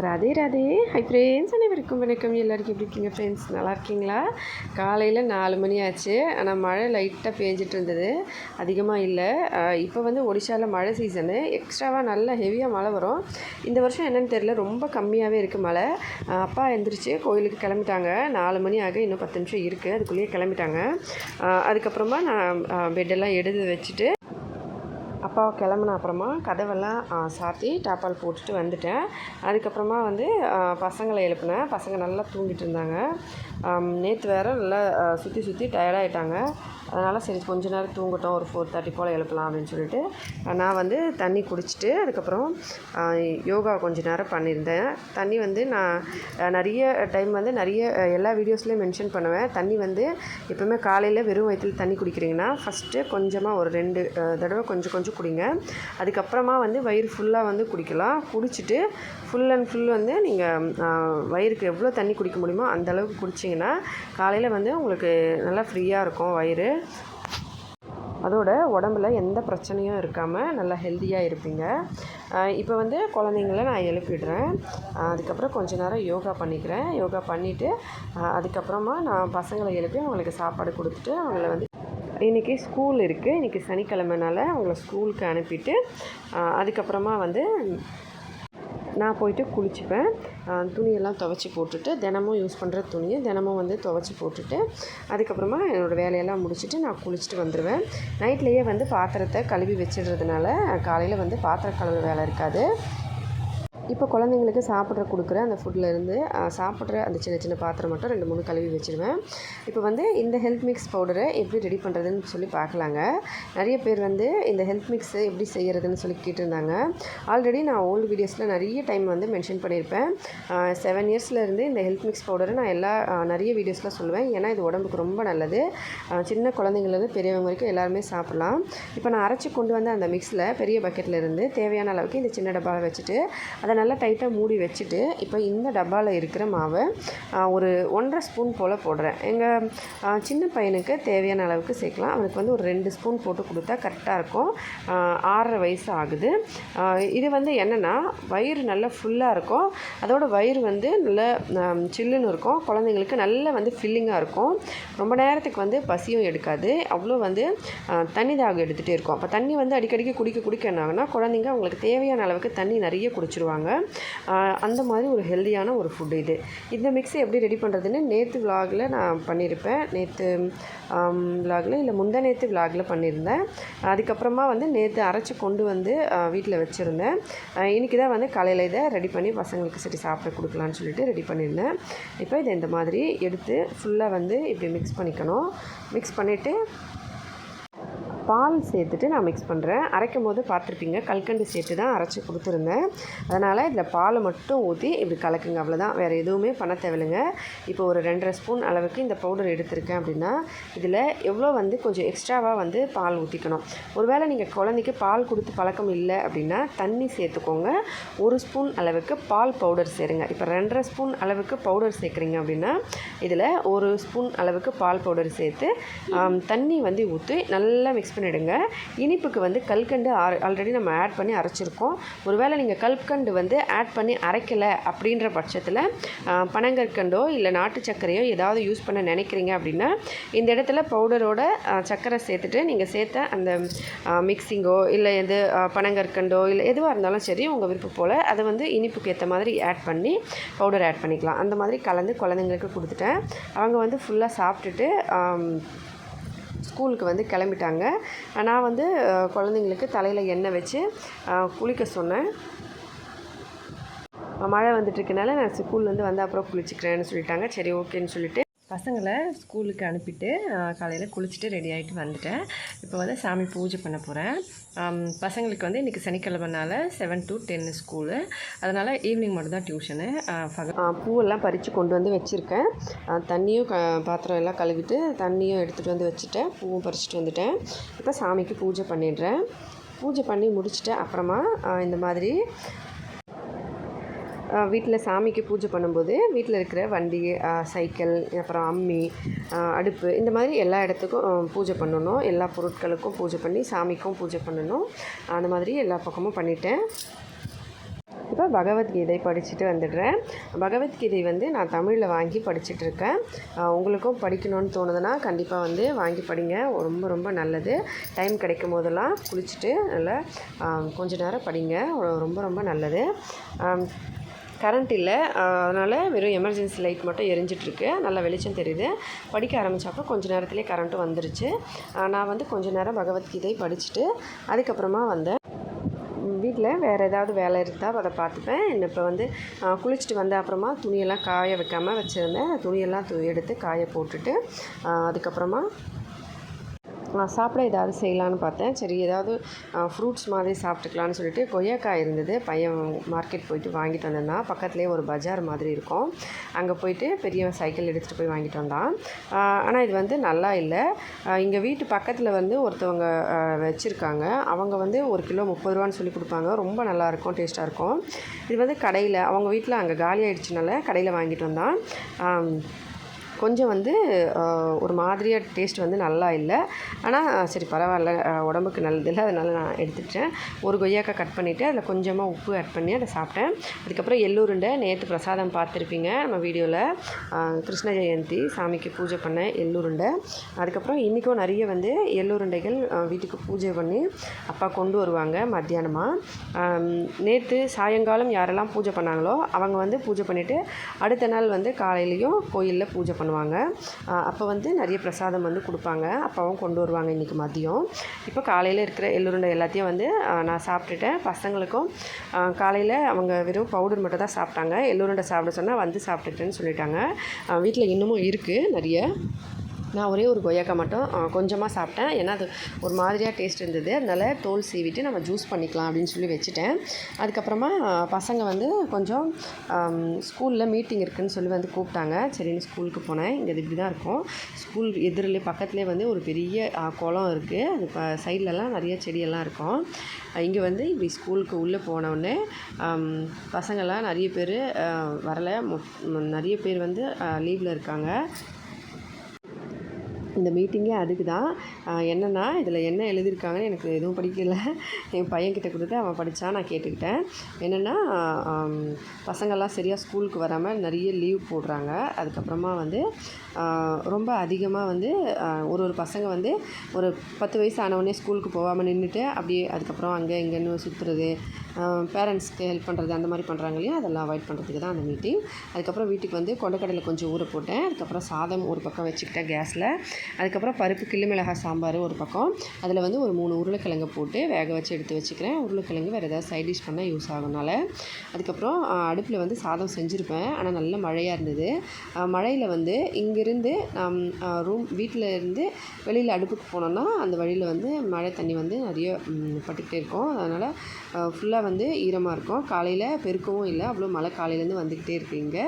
Radhe Radhe. Hi friends, அனைவருக்கும் வணக்கம். எல்லாருக்கும் எப்படி இருக்கீங்க ஃப்ரெண்ட்ஸ்? நல்லா இருக்கீங்களா? காலையில் 4 மணி ஆச்சு. ஆனால் மழை லைட்டாக பேஞ்சிட்டு இருந்தது, அதிகமாக இல்லை. இப்போ வந்து ஒடிஷாவில் மழை சீசனு, எக்ஸ்ட்ராவாக நல்லா ஹெவியாக மழை வரும். இந்த வருஷம் என்னென்னு தெரியல, ரொம்ப கம்மியாகவே இருக்குது மழை. அப்பா எழுந்திரிச்சு கோயிலுக்கு கிளம்பிட்டாங்க. 4 மணி ஆக இன்னும் 10 நிமிஷம் இருக்குது, அதுக்குள்ளேயே கிளம்பிட்டாங்க. அதுக்கப்புறமா நான் பெட்டெல்லாம் எடுத்து வச்சுட்டு அப்பாவை கிளம்புன அப்புறமா கதவெல்லாம் சாத்தி டாப்பால் போட்டுட்டு வந்துட்டேன். அதுக்கப்புறமா வந்து பசங்களை எழுப்பினேன். பசங்க நல்லா தூங்கிட்டு இருந்தாங்க. நேற்று வேறு நல்லா சுற்றி டயர்டாகிட்டாங்க. அதனால் சரி கொஞ்ச நேரம் தூங்கட்டும், ஒரு 4:30 போல் எழுப்பலாம் அப்படின்னு சொல்லிட்டு நான் வந்து தண்ணி குடிச்சிட்டு அதுக்கப்புறம் யோகா கொஞ்சம் நேரம் பண்ணியிருந்தேன். தண்ணி வந்து நான் நிறைய டைம் வந்து எல்லா வீடியோஸ்லேயும் மென்ஷன் பண்ணுவேன். தண்ணி வந்து எப்போவுமே காலையில் வெறும் வயிற்றில் தண்ணி குடிக்கிறீங்கன்னா ஃபஸ்ட்டு கொஞ்சமாக ஒரு 2 தடவை கொஞ்சம் குடிங்க. அதுக்கப்புறமா வந்து வயிறு ஃபுல்லாக வந்து குடிக்கலாம். குடிச்சிட்டு ஃபுல் அண்ட் ஃபுல் வந்து நீங்கள் வயிறுக்கு எவ்வளோ தண்ணி குடிக்க முடியுமோ அந்தளவுக்கு குடிச்சிங்கன்னா காலையில் வந்து உங்களுக்கு நல்லா ஃப்ரீயாக இருக்கும் வயிறு. அதோட உடம்புல எந்த பிரச்சனையும் இருக்காமல் நல்லா ஹெல்த்தியாக இருப்பீங்க. இப்போ வந்து குழந்தைங்கள நான் எழுப்பிடுறேன். அதுக்கப்புறம் கொஞ்ச நேரம் யோகா பண்ணிக்கிறேன். யோகா பண்ணிவிட்டு அதுக்கப்புறமா நான் பசங்களை எழுப்பி அவங்களுக்கு சாப்பாடு கொடுத்துட்டு அவங்கள வந்து இன்றைக்கி ஸ்கூல் இருக்குது. இன்றைக்கி சனிக்கிழமைனால அவங்கள ஸ்கூலுக்கு அனுப்பிட்டு அதுக்கப்புறமா வந்து நான் போயிட்டு குளிச்சுப்பேன். துணியெல்லாம் துவைச்சி போட்டுட்டு தினமும் யூஸ் பண்ணுற துணியை தினமும் வந்து துவைச்சி போட்டுட்டு அதுக்கப்புறமா என்னோடய வேலையெல்லாம் முடிச்சுட்டு நான் குளிச்சுட்டு வந்துடுவேன். நைட்லேயே வந்து பாத்திரத்தை கழுவி வச்சிடுறதுனால காலையில் வந்து பாத்திர கழுவு வேலை இருக்காது. இப்போ குழந்தைங்களுக்கு கொடுக்குற அந்த ஃபுட்லேருந்து சாப்பிட்ற அந்த சின்ன பாத்திரம் மட்டும் 2-3 கழுவி வச்சுருவேன். இப்போ வந்து இந்த ஹெல்த் மிக்ஸ் பவுடரை எப்படி ரெடி பண்ணுறதுன்னு சொல்லி பார்க்கலாங்க. நிறைய பேர் வந்து இந்த ஹெல்த் மிக்ஸை எப்படி செய்கிறதுன்னு சொல்லி கேட்டிருந்தாங்க. ஆல்ரெடி நான் ஓல்டு வீடியோஸில் நிறைய டைம் வந்து மென்ஷன் பண்ணியிருப்பேன். 7 இயர்ஸ்லேருந்து இந்த ஹெல்த் மிக்ஸ் பவுடரை நான் நிறைய வீடியோஸில் சொல்லுவேன். ஏன்னா இது உடம்புக்கு ரொம்ப நல்லது. சின்ன குழந்தைங்கள்லேருந்து பெரியவங்க வரைக்கும் எல்லாருமே சாப்பிட்லாம். இப்போ நான் அரைச்சி கொண்டு வந்து அந்த மிக்ஸில் பெரிய பக்கெட்லேருந்து தேவையான அளவுக்கு இந்த சின்ன டப்பாவை வச்சுட்டு அதை நல்லா டைட்டாக மூடி வச்சுட்டு இப்போ இந்த டப்பாவில் இருக்கிற மாவை ஒரு 1.5 ஸ்பூன் போல் போடுறேன். எங்கள் சின்ன பையனுக்கு தேவையான அளவுக்கு சேர்க்கலாம். அவனுக்கு வந்து ஒரு 2 ஸ்பூன் போட்டு கொடுத்தா கரெக்டாக இருக்கும். 6.5 வயசு ஆகுது. இது வந்து என்னென்னா வயிறு நல்லா ஃபுல்லாக இருக்கும். அதோட வயிறு வந்து நல்லா சில்லுன்னு இருக்கும். குழந்தைங்களுக்கு நல்லா வந்து ஃபில்லிங்காக இருக்கும். ரொம்ப நேரத்துக்கு வந்து பசியும் எடுக்காது. அவ்வளோ வந்து தண்ணி தாகம் எடுத்துகிட்டே இருக்கும். அப்போ தண்ணி வந்து அடிக்கடிக்கு குடிக்க என்ன ஆகுனா குழந்தைங்க அவங்களுக்கு தேவையான அளவுக்கு தண்ணி நிறைய குடிச்சிருவாங்க. அந்த மாதிரி ஒரு ஹெல்தியான ஒரு ஃபுட்டு இது. இந்த மிக்ஸை எப்படி ரெடி பண்ணுறதுன்னு நேற்று விலாகில் நான் பண்ணியிருப்பேன். நேற்று விலாகில் இல்லை நேற்று விலாகில் பண்ணியிருந்தேன். அதுக்கப்புறமா வந்து நேற்று அரைச்சி கொண்டு வந்து வீட்டில் வச்சுருந்தேன். இன்றைக்கி தான் வந்து காலையில் இதை ரெடி பண்ணி பசங்களுக்கு சரி சாப்பிட கொடுக்கலான்னு சொல்லிட்டு ரெடி பண்ணியிருந்தேன். இப்போ இதை இந்த மாதிரி எடுத்து ஃபுல்லாக வந்து இப்படி மிக்ஸ் பண்ணிக்கணும். மிக்ஸ் பண்ணிவிட்டு பால் சேர்த்துட்டு நான் மிக்ஸ் பண்ணுறேன். அரைக்கும் போது பார்த்துருப்பீங்க கல்கண்டு சேர்த்து தான் அரைச்சி கொடுத்துருந்தேன். அதனால் இதில் பாலை மட்டும் ஊற்றி இப்படி கலக்குங்க, அவ்வளோதான். வேறு எதுவுமே பண்ண தேவையில்லைங்க. இப்போ ஒரு 2.5 ஸ்பூன் அளவுக்கு இந்த பவுடர் எடுத்திருக்கேன் அப்படின்னா இதில் எவ்வளோ வந்து கொஞ்சம் எக்ஸ்ட்ராவாக வந்து பால் ஊற்றிக்கணும். ஒருவேளை நீங்கள் குழந்தைக்கு பால் கொடுத்து பழக்கம் இல்லை அப்படின்னா தண்ணி சேர்த்துக்கோங்க. 1 ஸ்பூன் அளவுக்கு பால் பவுடர் சேருங்க. இப்போ 2.5 ஸ்பூன் அளவுக்கு பவுடர் சேர்க்குறீங்க அப்படின்னா இதில் 1 ஸ்பூன் அளவுக்கு பால் பவுடர் சேர்த்து தண்ணி வந்து ஊற்றி நல்லா மிக்ஸ் பண்ணிடுங்க. இனிப்புக்கு வந்து கல்கண்டு ஆல்ரெடி நம்ம ஆட் பண்ணி அரைச்சிருக்கோம். ஒருவேளை நீங்கள் கல்கண்டு வந்து ஆட் பண்ணி அரைக்கலை அப்படின்ற பட்சத்தில் பனங்கற்கண்டோ இல்லை நாட்டு சர்க்கரையோ ஏதாவது யூஸ் பண்ண நினைக்கிறீங்க அப்படின்னா இந்த இடத்துல பவுடரோட சர்க்கரை சேர்த்துட்டு நீங்கள் சேர்த்த அந்த மிக்சிங்கோ இல்லை எது பனங்கற்கண்டோ இல்லை எதுவாக இருந்தாலும் சரி உங்கள் விருப்பம் போல் அதை வந்து இனிப்புக்கு ஏற்ற மாதிரி ஆட் பண்ணி பவுடர் ஆட் பண்ணிக்கலாம். அந்த மாதிரி கலந்து குழந்தைங்களுக்கு கொடுத்துட்டேன். அவங்க வந்து ஃபுல்லாக சாப்பிட்டுட்டு ஸ்கூலுக்கு வந்து கிளம்பிட்டாங்க. நான் வந்து குழந்தைங்களுக்கு தலையில் எண்ணெய் வச்சு குளிக்க சொன்னேன். மழை வந்துட்டுருக்கனால நான் ஸ்கூல்லேருந்து வந்து அப்புறம் குளிச்சுக்கிறேன்னு சொல்லிட்டாங்க. சரி ஓகேன்னு சொல்லிட்டு பசங்களை ஸ்கூலுக்கு அனுப்பிட்டு காலையில் குளிச்சுட்டு ரெடி ஆகிட்டு வந்துட்டேன். இப்போ வந்து சாமி பூஜை பண்ண போகிறேன். பசங்களுக்கு வந்து இன்றைக்கி சனிக்கிழமைனால 7 to 10 ஸ்கூலு. அதனால் ஈவினிங் மட்டும் தான் டியூஷனு. பூவெல்லாம் பறித்து கொண்டு வந்து வச்சுருக்கேன். தண்ணியும் பாத்திரம் எல்லாம் கழுவிட்டு தண்ணியும் எடுத்துகிட்டு வந்து வச்சுட்டேன். பூவும் பறிச்சுட்டு வந்துட்டேன். இப்போ சாமிக்கு பூஜை பண்ணிடுறேன். பூஜை பண்ணி முடிச்சுட்டு அப்புறமா இந்த மாதிரி வீட்டில் சாமிக்கு பூஜை பண்ணும்போது வீட்டில் இருக்கிற வண்டி, சைக்கிள், அப்புறம் அம்மி, அடுப்பு இந்த மாதிரி எல்லா இடத்துக்கும் பூஜை பண்ணணும். எல்லா பொருட்களுக்கும் பூஜை பண்ணி சாமிக்கும் பூஜை பண்ணணும். அந்த மாதிரி எல்லா பக்கமும் பண்ணிட்டேன். இப்போ பகவத்கீதை படிச்சுட்டு வந்துடுறேன். பகவத்கீதை வந்து நான் தமிழில் வாங்கி படிச்சுட்ருக்கேன். உங்களுக்கும் படிக்கணும்னு தோணுதுன்னா கண்டிப்பாக வந்து வாங்கி படிங்க. ரொம்ப ரொம்ப நல்லது. டைம் கிடைக்கும் போதெல்லாம் குளிச்சுட்டு நல்லா கொஞ்ச நேரம் படிங்க. ரொம்ப ரொம்ப நல்லது. கரண்ட் இல்லை, அதனால் வெறும் எமர்ஜென்சி லைட் மட்டும் எரிஞ்சிட்ருக்கு. நல்லா வெளிச்சம் தெரியுது. படிக்க ஆரம்பித்தப்போ கொஞ்சம் நேரத்துலேயே கரண்ட்டும் வந்துருச்சு. நான் வந்து கொஞ்சம் நேரம் பகவத்கீதை படிச்சுட்டு அதுக்கப்புறமா வந்தேன். வீட்டில் வேறு ஏதாவது வேலை இருந்தால் அதை பார்த்துப்பேன். இப்போ வந்து குளிச்சுட்டு வந்த அப்புறமா துணியெல்லாம் காய வைக்காமல் வச்சுருந்தேன். துணியெல்லாம் எடுத்து காய போட்டுட்டு அதுக்கப்புறமா சாப்பிட ஏதாவது செய்யலான்னு பார்த்தேன். சரி ஏதாவது ஃப்ரூட்ஸ் மாதிரி சாப்பிட்டுக்கலான்னு சொல்லிட்டு கொய்யாக்காய் இருந்தது. பையன் மார்க்கெட் போயிட்டு வாங்கிட்டு வந்திருந்தான். பக்கத்துலேயே ஒரு பஜார் மாதிரி இருக்கும். அங்கே போயிட்டு பெரிய சைக்கிள் எடுத்துகிட்டு போய் வாங்கிட்டு வந்தான். ஆனால் இது வந்து நல்லா இல்லை. இங்கே வீட்டு பக்கத்தில் வந்து ஒருத்தவங்க வச்சுருக்காங்க. அவங்க வந்து 1 கிலோ 30 ரூபான்னு சொல்லி கொடுப்பாங்க. ரொம்ப நல்லாயிருக்கும், டேஸ்ட்டாக இருக்கும். இது வந்து கடையில் அவங்க வீட்டில் அங்கே காலி ஆகிடுச்சுனால கடையில் வாங்கிட்டு வந்தான். கொஞ்சம் வந்து ஒரு மாதிரியாக டேஸ்ட் வந்து நல்லா இல்லை. ஆனால் சரி பரவாயில்ல, உடம்புக்கு நல்லதில்லை, அதனால் நான் எடுத்துக்கிட்டேன். ஒரு கொய்யாக்காய் கட் பண்ணிவிட்டு அதில் கொஞ்சமாக உப்பு ஆட் பண்ணி அதை சாப்பிட்டேன். அதுக்கப்புறம் எள்ளுருண்டை நேற்று பிரசாதம் பார்த்துருப்பீங்க நம்ம வீடியோவில். கிருஷ்ண ஜெயந்தி சாமிக்கு பூஜை பண்ணேன் எள்ளுருண்டை. அதுக்கப்புறம் இன்றைக்கும் நிறைய வந்து எள்ளுருண்டைகள் வீட்டுக்கு பூஜை பண்ணி அப்பா கொண்டு வருவாங்க மத்தியானமாக. நேற்று சாயங்காலம் யாரெல்லாம் பூஜை பண்ணாங்களோ அவங்க வந்து பூஜை பண்ணிவிட்டு அடுத்த நாள் வந்து காலையிலையும் கோயிலில் பூஜை பண்ணுவாங்க. அப்போ வந்து நிறைய பிரசாதம் வந்து கொடுப்பாங்க. அப்பாவும் கொண்டு வருவாங்க இன்றைக்கி மதியம். இப்போ காலையில் இருக்கிற எள்ளுருண்டை எல்லாத்தையும் வந்து நான் சாப்பிட்டுட்டேன். பசங்களுக்கும் காலையில் அவங்க வெறும் பவுடர் மட்டும் தான் சாப்பிட்டாங்க. எள்ளுருண்டை சாப்பிட சொன்னால் வந்து சாப்பிட்டுட்டேன்னு சொல்லிட்டாங்க. வீட்டில் இன்னமும் இருக்குது நிறைய. நான் ஒரே ஒரு கொய்யாக்காய் மட்டும் கொஞ்சமாக சாப்பிட்டேன். ஏன்னா அது ஒரு மாதிரியாக டேஸ்ட் இருந்தது. அதனால் தோல் சீவிட்டு நம்ம ஜூஸ் பண்ணிக்கலாம் அப்படின்னு சொல்லி வச்சுட்டேன். அதுக்கப்புறமா பசங்க வந்து கொஞ்சம் ஸ்கூலில் மீட்டிங் இருக்குதுன்னு சொல்லி வந்து கூப்பிட்டாங்க. சரின்னு ஸ்கூலுக்கு போனேன். இங்கே இது இப்படி தான் இருக்கும். ஸ்கூல் எதிரிலே பக்கத்துலேயே வந்து ஒரு பெரிய குளம் இருக்குது. அது சைட்லலாம் நிறைய செடியெல்லாம் இருக்கும். இங்கே வந்து இப்படி ஸ்கூலுக்கு உள்ளே போனவுடனே பசங்கள்லாம் நிறைய பேர் வரலை. நிறைய பேர் வந்து லீவில் இருக்காங்க. இந்த மீட்டிங்கே அதுக்கு தான். என்னென்னா இதில் என்ன எழுதியிருக்காங்கன்னு எனக்கு எதுவும் படிக்கல. என் பையன்கிட்ட கொடுத்து அவன் படித்தான், நான் கேட்டுக்கிட்டேன். என்னென்னா பசங்கள்லாம் சரியாக ஸ்கூலுக்கு வராமல் நிறைய லீவ் போடுறாங்க. அதுக்கப்புறமா வந்து ரொம்ப அதிகமாக வந்து ஒரு பசங்க வந்து ஒரு 10 வயசு ஆனவுடனே ஸ்கூலுக்கு போகாமல் நின்றுட்டு அப்படியே அதுக்கப்புறம் அங்கே இங்கேன்னு சுற்றுறது, பேரண்ட்ஸ்க்கு ஹெல்ப் பண்ணுறது அந்த மாதிரி பண்ணுறாங்க இல்லையா, அதெல்லாம் அவாய்ட் பண்ணுறதுக்கு தான் அந்த மீட்டிங். அதுக்கப்புறம் வீட்டுக்கு வந்து கொண்டக்கடலை கொஞ்சம் ஊற போட்டேன். அதுக்கப்புறம் சாதம் ஒரு பக்கம் வச்சுக்கிட்டேன் கேஸில். அதுக்கப்புறம் பருப்பு கிள்ளு மிளகாய் சாம்பார் ஒரு பக்கம். அதில் வந்து ஒரு 3 உருளைக்கிழங்கு போட்டு வேக வச்சு எடுத்து வச்சுக்கிறேன். உருளைக்கிழங்கு வேறு ஏதாவது சைட் டிஷ் பண்ணால் யூஸ் ஆகுனால. அதுக்கப்புறம் அடுப்பில் வந்து சாதம் செஞ்சுருப்பேன். ஆனால் நல்ல மழையாக இருந்தது. மழையில் வந்து இங்கேருந்து வீட்டில் இருந்து வெளியில் அடுப்புக்கு போனோன்னா அந்த வழியில் வந்து மழை தண்ணி வந்து நிறைய பட்டுக்கிட்டே இருக்கும். அதனால் ஃபுல்லாக வந்து ஈரமாக இருக்கும். காலையில் பெருக்கவும் இல்லை, அவ்வளோ மழை காலையிலேருந்து வந்துக்கிட்டே இருக்குது. இங்கே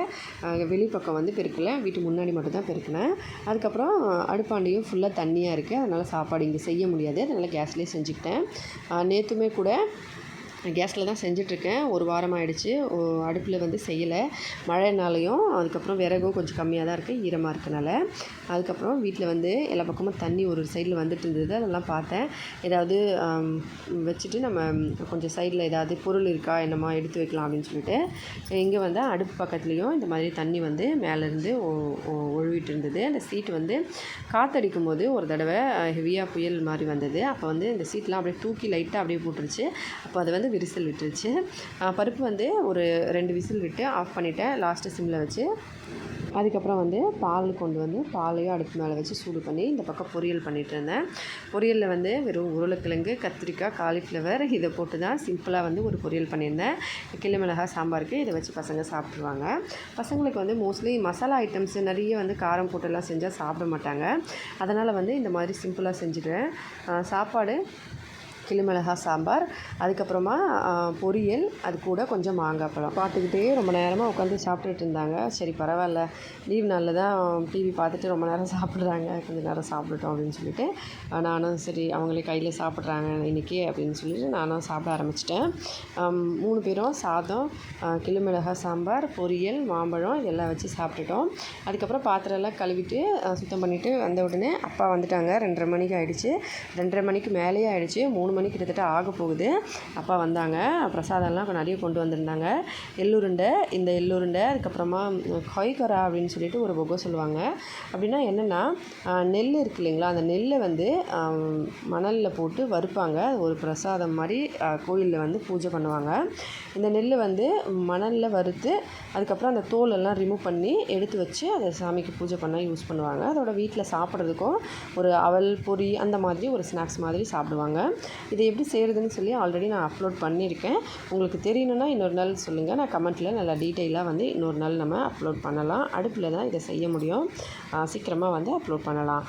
வெளிப்பக்கம் வந்து பெருக்கலை, வீட்டு முன்னாடி மட்டும் தான் பெருக்கினேன். அதுக்கப்புறம் அடுப்பாண்டியும் ஃபுல்லாக தண்ணியாக இருக்குது. அதனால் சாப்பாடு இங்கே செய்ய முடியாது. அதனால் கேஸ்லேயே செஞ்சுக்கிட்டேன். நேற்றுமே கூட கேஸில் தான் செஞ்சிட்ருக்கேன். ஒரு வாரம் ஆகிடுச்சு. அடுப்பில் வந்து செய்யலை, மழைனாலையும். அதுக்கப்புறம் விறகும் கொஞ்சம் கம்மியாக தான் இருக்குது, ஈரமாக இருக்கனால. அதுக்கப்புறம் வீட்டில் வந்து எல்லா பக்கமும் தண்ணி ஒரு சைடில் வந்துட்டு இருந்தது. அதெல்லாம் பார்த்தேன். ஏதாவது வச்சுட்டு நம்ம கொஞ்சம் சைடில் ஏதாவது பொருள் இருக்கா என்னமா எடுத்து வைக்கலாம் அப்படின்னு சொல்லிட்டு இங்கே வந்து அடுப்பு பக்கத்துலேயும் இந்த மாதிரி தண்ணி வந்து மேலேருந்து ஒழுவிட்டு இருந்தது. அந்த சீட்டு வந்து காற்றடிக்கும் போது ஒரு தடவை ஹெவியாக புயல் மாதிரி வந்தது. அப்போ வந்து இந்த சீட்லாம் அப்படியே தூக்கி லைட்டாக அப்படியே போட்டுருச்சு. அப்போ அது வந்து விசில் விட்டுருச்சு. பருப்பு வந்து ஒரு 2 விசில் விட்டு ஆஃப் பண்ணிவிட்டேன், லாஸ்ட்டு சிம்மில் வச்சு. அதுக்கப்புறம் வந்து பால் கொண்டு வந்து பாலையும் அடுப்பு மேலே வச்சு சூடு பண்ணி இந்த பக்கம் பொரியல் பண்ணிகிட்டு இருந்தேன். பொரியலில் வந்து வெறும் உருளைக்கிழங்கு, கத்திரிக்காய், காலிஃப்ளவர் இதை போட்டு தான் சிம்பிளாக வந்து ஒரு பொரியல் பண்ணியிருந்தேன். கிள்ளு மிளகாய் சாம்பாருக்கு இதை வச்சு பசங்க சாப்பிட்ருவாங்க. பசங்களுக்கு வந்து மோஸ்ட்லி மசாலா ஐட்டம்ஸ் நிறைய வந்து காரம் போட்டெல்லாம் செஞ்சால் சாப்பிட மாட்டாங்க. அதனால் வந்து இந்த மாதிரி சிம்பிளாக செஞ்சுடுவேன். சாப்பாடு கிள்ளு மிளகாய் சாம்பார், அதுக்கப்புறமா பொரியல், அது கூட கொஞ்சம் மாங்காய் பழம் பார்த்துக்கிட்டே ரொம்ப நேரமாக உட்காந்து சாப்பிட்டுட்டு இருந்தாங்க. சரி பரவாயில்ல, லீவ் நாளில் தான் டிவி பார்த்துட்டு ரொம்ப நேரம் சாப்பிட்றாங்க, கொஞ்சம் நேரம் சாப்பிட்டுட்டோம் அப்படின்னு சொல்லிட்டு நானும் சரி அவங்களே கையில் சாப்பிட்றாங்க இன்றைக்கி அப்படின்னு சொல்லிட்டு நானும் சாப்பிட ஆரம்பிச்சிட்டேன். 3 பேரும் சாதம், கிள்ளு மிளகாய் சாம்பார், பொரியல், மாம்பழம் இதெல்லாம் வச்சு சாப்பிட்டுட்டோம். அதுக்கப்புறம் பாத்திரம்லாம் கழுவிட்டு சுத்தம் பண்ணிவிட்டு வந்த உடனே அப்பா வந்துட்டாங்க. 2:30 மணிக்கு ஆகிடுச்சு. 2:30 மணிக்கு மேலேயே ஆகிடுச்சு. 3 3 மணி கிட்டத்தட்ட ஆக போகுது. அப்பா வந்தாங்க. பிரசாதம்லாம் நிறைய கொண்டு வந்திருந்தாங்க. எள்ளுருண்டை, இந்த எள்ளுருண்டை, அதுக்கப்புறமா கொய்கரா அப்படின்னு சொல்லிட்டு ஒரு பொகை சொல்லுவாங்க. அப்படின்னா என்னென்னா, நெல் இருக்கு இல்லைங்களா, அந்த நெல்லை வந்து மணலில் போட்டு வறுப்பாங்க. ஒரு பிரசாதம் மாதிரி கோயிலில் வந்து பூஜை பண்ணுவாங்க. இந்த நெல் வந்து மணலில் வறுத்து அதுக்கப்புறம் அந்த தோலெல்லாம் ரிமூவ் பண்ணி எடுத்து வச்சு அதை சாமிக்கு பூஜை பண்ண யூஸ் பண்ணுவாங்க. அதோட வீட்டில் சாப்பிட்றதுக்கும் ஒரு அவல் பொரி அந்த மாதிரி ஒரு ஸ்நாக்ஸ் மாதிரி சாப்பிடுவாங்க. இதை எப்படி செய்கிறதுன்னு சொல்லி ஆல்ரெடி நான் அப்லோட் பண்ணியிருக்கேன். உங்களுக்கு தெரியணுன்னா இன்னொரு நாள் சொல்லுங்கள். நான் கமெண்ட்டில் நல்லா டீட்டெயிலாக வந்து இன்னொரு நாள் நம்ம அப்லோட் பண்ணலாம். அடுப்பில் தான் இதை செய்ய முடியும். சீக்கிரமாக வந்து அப்லோட் பண்ணலாம்.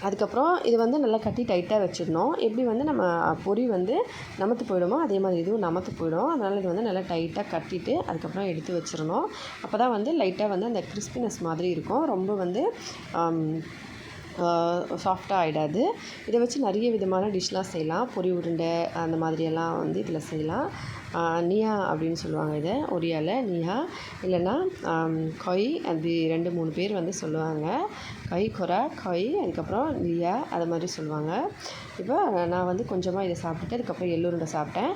அதுக்கப்புறம் இது வந்து நல்லா கட்டி டைட்டாக வச்சிடணும். எப்படி வந்து நம்ம பொரி வந்து நமத்து போயிடுமோ அதே மாதிரி இதுவும் நமத்து போயிடும். அதனால் இது வந்து நல்லா டைட்டாக கட்டிட்டு அதுக்கப்புறம் எடுத்து வச்சிடணும். அப்போ தான் வந்து லைட்டாக வந்து அந்த கிறிஸ்பினஸ் மாதிரி இருக்கும். ரொம்ப வந்து சாஃப்டாக ஆகிடாது. இதை வச்சு நிறைய விதமான டிஷ்லாம் செய்யலாம். பொரி உருண்டை அந்த மாதிரியெல்லாம் வந்து இதில் செய்யலாம். நியா அப்படின்னு சொல்லுவாங்க இதை ஒரியாவில். நியா இல்லைன்னா கொய், அது 2-3 பேர் வந்து சொல்லுவாங்க. கொய் கொரா, கொய், அதுக்கப்புறம் லியா அது மாதிரி சொல்லுவாங்க. இப்போ நான் வந்து கொஞ்சமாக இதை சாப்பிட்டுட்டு அதுக்கப்புறம் எள்ளுருண்டை சாப்பிட்டேன்.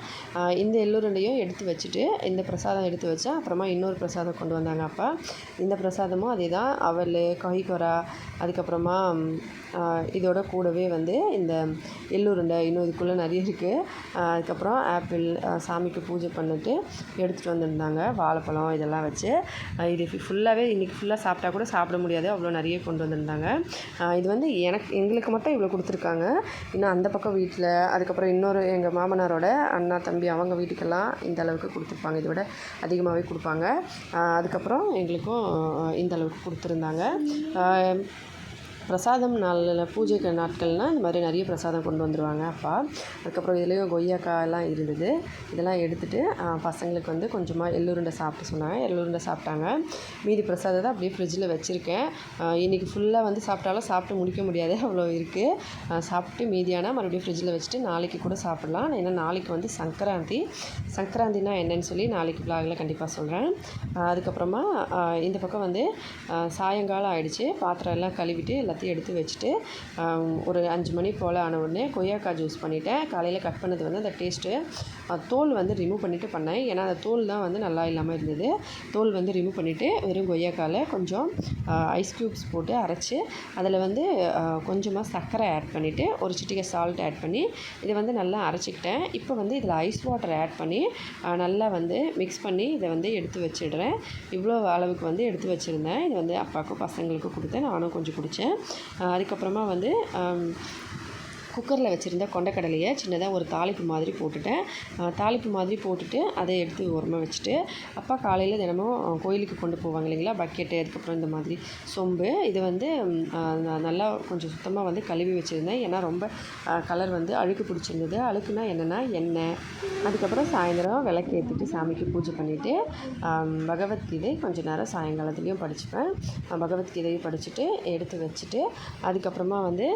இந்த எள்ளுருண்டையும் எடுத்து வச்சுட்டு இந்த பிரசாதம் எடுத்து வச்சேன். அப்புறமா இன்னொரு பிரசாதம் கொண்டு வந்தாங்க அப்பா. இந்த பிரசாதமும் அதே தான். அவல், கொய் கொரா, அதுக்கப்புறமா இதோட கூடவே வந்து இந்த எள்ளுருண்டை இன்னும் இதுக்குள்ளே நிறைய இருக்குது. அதுக்கப்புறம் ஆப்பிள் சாமிக்கு பூஜை பண்ணிட்டு எடுத்துகிட்டு வந்திருந்தாங்க. வாழைப்பழம் இதெல்லாம் வச்சு இது ஃபுல்லாகவே இன்றைக்கி ஃபுல்லாக சாப்பிட்டா கூட சாப்பிட முடியாது, அவ்வளோ நிறைய கொண்டு வந்திருந்தாங்க. இது வந்து எங்களுக்கு மட்டும் இவ்வளோ கொடுத்துருக்காங்க. இன்னும் அந்த பக்கம் வீட்டில், அதுக்கப்புறம் இன்னொரு எங்கள் மாமனாரோட அண்ணா தம்பி அவங்க வீட்டுக்கெல்லாம் இந்த அளவுக்கு கொடுத்துருப்பாங்க. இதை விட அதிகமாகவே கொடுப்பாங்க. அதுக்கப்புறம் எங்களுக்கும் இந்த அளவுக்கு கொடுத்துருந்தாங்க. பிரசாதம் நாளில் பூஜை நாட்கள்னால் இந்த மாதிரி நிறைய பிரசாதம் கொண்டு வந்துடுவாங்க அப்பா. அதுக்கப்புறம் இதுலேயும் கொய்யாக்காய் எல்லாம் இருந்தது. இதெல்லாம் எடுத்துகிட்டு பசங்களுக்கு வந்து கொஞ்சமாக எள்ளுருண்டை சாப்பிட்டு சொன்னாங்க. எள்ளுருண்டை சாப்பிட்டாங்க. மீதி பிரசாதத்தை அப்படியே ஃப்ரிட்ஜில் வச்சுருக்கேன். இன்றைக்கி ஃபுல்லாக வந்து சாப்பிட்டாலும் சாப்பிட்டு முடிக்க முடியாது, அவ்வளோ இருக்குது. சாப்பிட்டு மீதியான மறுபடியும் ஃப்ரிட்ஜில் வச்சுட்டு நாளைக்கு கூட சாப்பிட்லாம். ஏன்னா நாளைக்கு வந்து சங்கராந்தினா என்னன்னு சொல்லி நாளைக்கு விலாகில் கண்டிப்பாக சொல்கிறேன். அதுக்கப்புறமா இந்த பக்கம் வந்து சாயங்காலம் ஆகிடுச்சு. பாத்திரம் எல்லாம் கழுவிட்டு எல்லாத்தையும் எடுத்து வச்சுட்டு ஒரு 5 மணி போல் ஆன உடனே கொய்யாக்காய் ஜூஸ் பண்ணிவிட்டேன். காலையில் கட் பண்ணது வந்து அந்த டேஸ்ட்டு தோல் வந்து ரிமூவ் பண்ணிவிட்டு பண்ணேன். ஏன்னா அந்த தோல் தான் வந்து நல்லா இல்லாமல் இருந்தது. தோல் வந்து ரிமூவ் பண்ணிவிட்டு வெறும் கொய்யாக்காயில் கொஞ்சம் ஐஸ் க்யூப்ஸ் போட்டு அரைச்சி அதில் வந்து கொஞ்சமாக சர்க்கரை ஆட் பண்ணிவிட்டு ஒரு சிட்டிகை சால்ட் ஆட் பண்ணி இதை வந்து நல்லா அரைச்சிக்கிட்டேன். இப்போ வந்து இதில் ஐஸ் வாட்டர் ஆட் பண்ணி நல்லா வந்து மிக்ஸ் பண்ணி இதை வந்து எடுத்து வச்சிடுறேன். இவ்வளோ அளவுக்கு வந்து எடுத்து வச்சுருந்தேன். இது வந்து அப்பாவுக்கும் பசங்களுக்கும் கொடுத்தேன், நானும் கொஞ்சம் குடித்தேன். அதுக்கப்புறமா வந்து குக்கரில் வச்சுருந்த கொண்டக்கடலையை சின்னதாக ஒரு தாளிப்பு மாதிரி போட்டுட்டேன். தாளிப்பு மாதிரி போட்டுட்டு அதை எடுத்து ஓரமாக வச்சுட்டு அப்பா காலையில் தினமும் கோயிலுக்கு கொண்டு போவாங்க இல்லைங்களா, பக்கெட்டு, அதுக்கப்புறம் இந்த மாதிரி சொம்பு, இது வந்து நல்லா கொஞ்சம் சுத்தமாக வந்து கழுவி வச்சுருந்தேன். ஏன்னா ரொம்ப கலர் வந்து அழுக்கு பிடிச்சிருந்தது. அழுக்குனா என்னென்னா எண்ணெய். அதுக்கப்புறம் சாயந்தரம் விளக்கு ஏற்றிட்டு சாமிக்கு பூஜை பண்ணிவிட்டு பகவத்கீதை கொஞ்சம் நேரம் சாயங்காலத்துலேயும் படிச்சுப்பேன். பகவத்கீதையும் படிச்சுட்டு எடுத்து வச்சுட்டு அதுக்கப்புறமா வந்து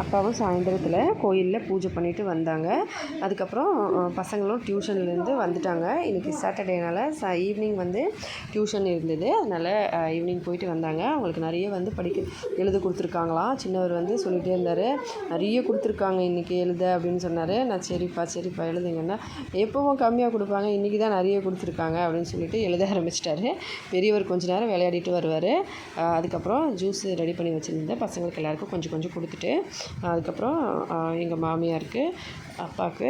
அப்பாவும் சாயந்தரத்தில் கோயிலில் பூஜை பண்ணிவிட்டு வந்தாங்க. அதுக்கப்புறம் பசங்களும் டியூஷன்லேருந்து வந்துட்டாங்க. இன்றைக்கி சாட்டர்டேனால் ஈவினிங் வந்து டியூஷன் இருந்தது. அதனால் ஈவினிங் போயிட்டு வந்தாங்க. அவங்களுக்கு நிறைய வந்து எழுத கொடுத்துருக்காங்களாம். சின்னவர் வந்து சொல்லிகிட்டே இருந்தார், நிறைய கொடுத்துருக்காங்க இன்றைக்கி எழுத அப்படின்னு சொன்னார். நான் சரிப்பா எழுதுங்கன்னா, எப்போவும் கம்மியாக கொடுப்பாங்க, இன்றைக்கி தான் நிறைய கொடுத்துருக்காங்க அப்படின்னு சொல்லிட்டு எழுத ஆரம்பிச்சிட்டாரு. பெரியவர் கொஞ்சம் நேரம் விளையாடிட்டு வருவார். அதுக்கப்புறம் ஜூஸ் ரெடி பண்ணி வச்சுருந்தேன். பசங்களுக்கு எல்லாேருக்கும் கொஞ்சம் கொஞ்சம் கொடுத்துட்டு அதுக்கப்புறம் எங்கள் மாமியாருக்கு, அப்பாவுக்கு,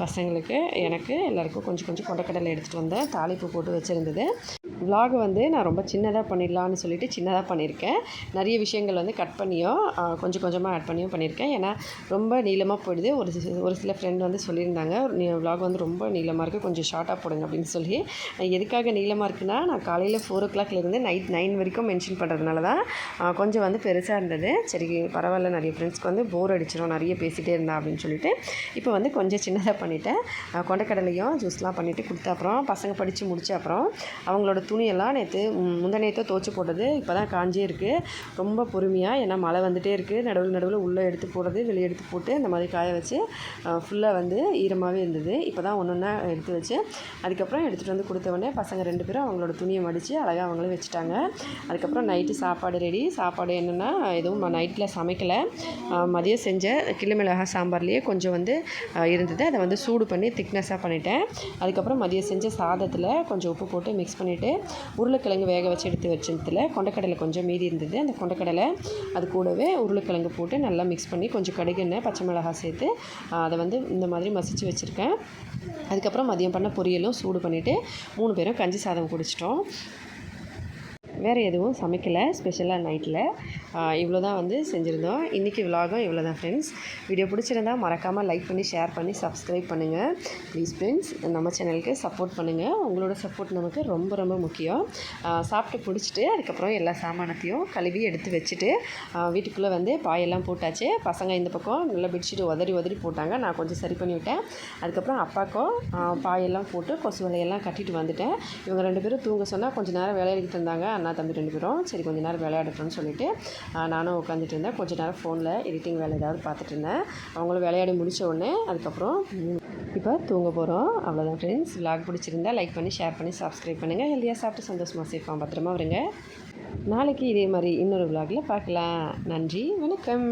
பசங்களுக்கு, எனக்கு எல்லாேருக்கும் கொஞ்சம் கொஞ்சம் கொண்டக்கடலை எடுத்துகிட்டு வந்தேன். தாளிப்பு போட்டு வச்சுருந்தது. விலாக் வந்து நான் ரொம்ப சின்னதாக பண்ணிடலான்னு சொல்லிட்டு சின்னதாக பண்ணியிருக்கேன். நிறைய விஷயங்கள் வந்து கட் பண்ணியும் கொஞ்சம் கொஞ்சமாக ஆட் பண்ணியும் பண்ணியிருக்கேன். ஏன்னா ரொம்ப நீளமாக போயிடுது. ஒரு சில ஃப்ரெண்ட் வந்து சொல்லியிருந்தாங்க, விலாக் வந்து ரொம்ப நீளமாக இருக்குது, கொஞ்சம் ஷார்ட்டாக போடுங்க அப்படின்னு சொல்லி. எதுக்காக நீளமாக இருக்குன்னா, நான் காலையில் 4 o'clockலேருந்து நைட் 9 வரைக்கும் மென்ஷன் பண்ணுறதுனால தான் கொஞ்சம் வந்து பெருசாக இருந்தது. சரி பரவாயில்ல, நிறைய ஃப்ரெண்ட்ஸ்க்கு வந்து போர் அடிச்சிடும் நிறைய பேசிகிட்டே இருந்தா அப்படின்னு சொல்லிட்டு இப்போ வந்து கொஞ்சம் சின்னதாக பண்ணிவிட்டேன். கொண்டக்கடலையும் ஜூஸ்லாம் பண்ணிவிட்டு கொடுத்த அப்புறம் பசங்க படித்து முடித்த அப்புறம் அவங்களோட துணியெல்லாம் முந்தா நேற்று துவச்சி போட்டது இப்போ தான் காஞ்சே இருக்குது. ரொம்ப பொறுமையாக, ஏன்னா மழை வந்துகிட்டே இருக்குது, நடுவில் உள்ளே எடுத்து போடுறது, வெளியே எடுத்து போட்டு அந்த மாதிரி காய வச்சு ஃபுல்லாக வந்து ஈரமாகவே இருந்தது. இப்போ தான் ஒன்று ஒன்றா எடுத்து வச்சு அதுக்கப்புறம் எடுத்துகிட்டு வந்து கொடுத்தவொடனே பசங்க 2 பேரும் அவங்களோட துணியை மடித்து அழகாக அவங்களே வச்சுட்டாங்க. அதுக்கப்புறம் நைட்டு சாப்பாடு ரெடி. சாப்பாடு என்னென்னா எதுவும் நைட்டில் சமைக்கலை. மதியம் செஞ்ச கிள்ளு மிளகாய் சாம்பார்லேயே கொஞ்சம் வந்து இருந்தது, அதை வந்து சூடு பண்ணி திக்னஸாக பண்ணிட்டேன். அதுக்கப்புறம் மதியம் செஞ்ச சாதத்தில் கொஞ்சம் உப்பு போட்டு மிக்ஸ் பண்ணிவிட்டு உருளைக்கிழங்கு வேக வச்சு எடுத்து வச்சதில் கொண்டக்கடலை கொஞ்சம் மீதி இருந்தது. அந்த கொண்டக்கடலை அது கூடவே உருளைக்கிழங்கு போட்டு நல்லா மிக்ஸ் பண்ணி கொஞ்சம் கடுகு எண்ணெய் பச்சை மிளகாய் சேர்த்து அதை வந்து இந்த மாதிரி மசிச்சு வச்சுருக்கேன். அதுக்கப்புறம் மதியம் பண்ண பொரியலும் சூடு பண்ணிவிட்டு 3 பேரும் கஞ்சி சாதம் குடிச்சிட்டோம். வேறு எதுவும் சமைக்கலை ஸ்பெஷலாக நைட்டில். இவ்வளோ தான் வந்து செஞ்சுருந்தோம். இன்றைக்கி விலாகும் இவ்வளோ தான் ஃப்ரெண்ட்ஸ். வீடியோ பிடிச்சிருந்தா மறக்காமல் லைக் பண்ணி ஷேர் பண்ணி சப்ஸ்கிரைப் பண்ணுங்கள் ப்ளீஸ் ஃப்ரெண்ட்ஸ். நம்ம சேனலுக்கு சப்போர்ட் பண்ணுங்கள். உங்களோட சப்போர்ட் நமக்கு ரொம்ப ரொம்ப முக்கியம். சாப்பிட்டு பிடிச்சிட்டு அதுக்கப்புறம் எல்லா சாமானத்தையும் கழுவி எடுத்து வச்சுட்டு வீட்டுக்குள்ளே வந்து பாயெல்லாம் போட்டாச்சு. பசங்க இந்த பக்கம் நல்லா பெட்ஷீட் உதறி போட்டாங்க, நான் கொஞ்சம் சரி பண்ணி விட்டேன். அதுக்கப்புறம் அப்பாவுக்கும் பாயெல்லாம் போட்டு கொசு வலையெல்லாம் கட்டிட்டு வந்துட்டேன். இவங்க 2 பேரும் தூங்க சொன்னால் கொஞ்சம் நேரம் விளையாடிட்டு இருந்தாங்க. அண்ணா தம்பி 2 பேரும் சரி கொஞ்சம் நேரம் விளையாடட்டும்னு சொல்லிவிட்டு நானும் உட்காந்துட்டு இருந்தேன். கொஞ்சம் நேரம் ஃபோனில் எடிட்டிங் வேலை ஏதாவது பார்த்துட்டு இருந்தேன். அவங்களும் விளையாடி முடித்த உடனே அதுக்கப்புறம் இப்போ தூங்க போகிறோம். அவ்வளோதான் ஃப்ரெண்ட்ஸ். விலாக் பிடிச்சிருந்தா லைக் பண்ணி ஷேர் பண்ணி சப்ஸ்கிரைப் பண்ணுங்கள். ஹெல்தியாக சாப்பிட்டு சந்தோஷமாக சேஃபாக பத்திரமா வருங்க. நாளைக்கு இதே மாதிரி இன்னொரு விலாகில் பார்க்கலாம். நன்றி, வணக்கம்.